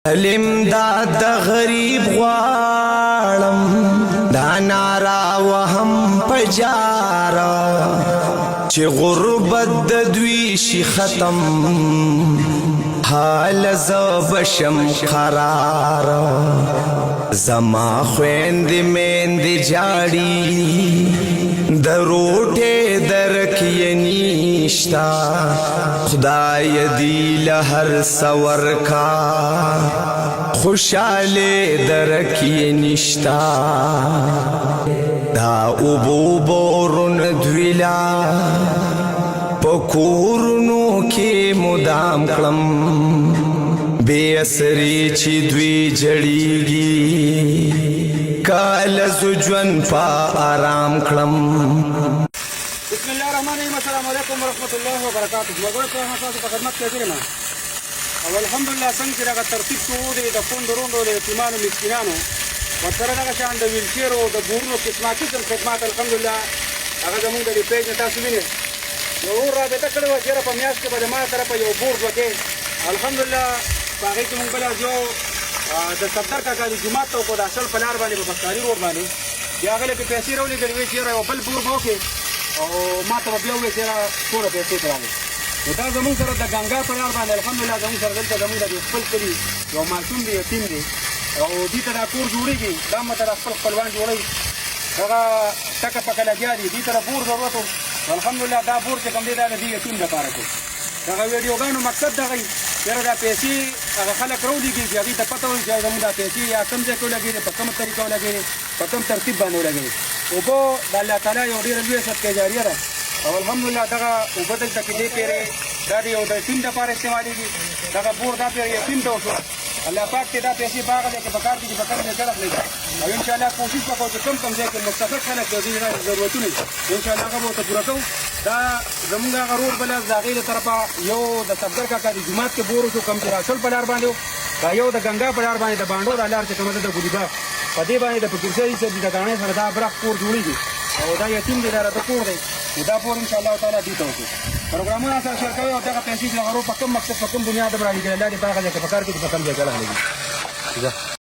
الامداد د غریب غواړم دا نارا وهم پجارا چې غربت د دوی شي ختم حال زبشم قرار زما خويند مند جاړي د روټه درکې نشتا خدای دی له هر سور کا خوشاله درکې نشتا دا ابو بورن دویلا پکورنو کې مدام کلم بے اسری چی دوی جڑیگی کال زجون پا آرام کلم بسم الله الرحمن الرحیم. السلام علیکم ورحمۃ اللہ وبرکاتہ. وګورئ په تاسو په خدمت کې درنه او الحمدلله څنګه چې دا ترتیب شو دی د فوند روندو د یتیمانو مسکینانو ورسره دغه شان د ویلچیر او د بورونو قسمه قسم خدمات الحمدلله هغه زموږ د پیج نه تاسو وینئ. یو رابطه کړې وه چېرې په میاشت کې به د ما طرفه یو بورډ وکړې الحمدلله په هغې کې مونږ بله یو د صفدر کاکا د جومات ته وکړو د اصل په لار باندې په بختاري روډ باندې بیا هغه لکه پیسې راولېږلې وې چېرې یو بل بور به وکړې او ما ته به بیا وویل چېرې څومره پیسې ته راغلې نو دا زمونږ سره د ګنګا په لار باندې الحمدلله زمونږ سره دلته زمونږ د خپل کلي یو ماشوم دی یتیم دی او دې ته دا کور جوړېږي دا ماته د خپل خپلوان جوړوي هغه ټکه پکه لګیا دي دې ته د بور ضرورت و الحمدلله دا بور چې کوم دی دا د دې یتیم لپاره کوي دغه ویډیوګانو مقصد دغه چېرې دا پیسې هغه خلک راولېږي چې هغوی ته پته وي چې زموږ دا پیسې یا کوم ځای کې ولګېدې په کومه طریقه ولګېدې په کوم ترتیب باندې ولګېدې اوبه د الله تعالی یو ډېره لویه صدقه جاریه ده او الحمدلله دغه اوبه دلته کې دې پیرې دا د یو د یتیم دپاره استعمالېږي دغه بور دا پیرې یتیم ته وشو الله پاک ته دا پیسې باغ دی که په کار کې چې په کار کې کړه کړې او انشاءالله کوشش وکړو چې کوم ځای کې مستفق خلک د دې ضرورتونه انشاءالله هغه به ورته پوره کوو دا زمونږ هغه روډ بله د هغې د طرفه یو د صفدر کاکا د جومات کې بور وشو کوم چې راشل په لار باندې و دا یو د ګنګا په لار باندې د باڼډو دا لار چې کومه ده د ګلیباغ په دې باندې د فقیرشاهي صاحب د ګاڼې سره دا برق کور جوړېږي او دا یتیم دی دا راته کور دی نو دا پور انشاءالله تعالی دې ته وکړو پروګرامونه سره شیر کوئ او دغه پیسې چې هغه په کوم مقصد په کوم بنیاد باندې رالیږي الله دې په هغه ځای کې په کار کې چې په کوم ځای کې رالیږي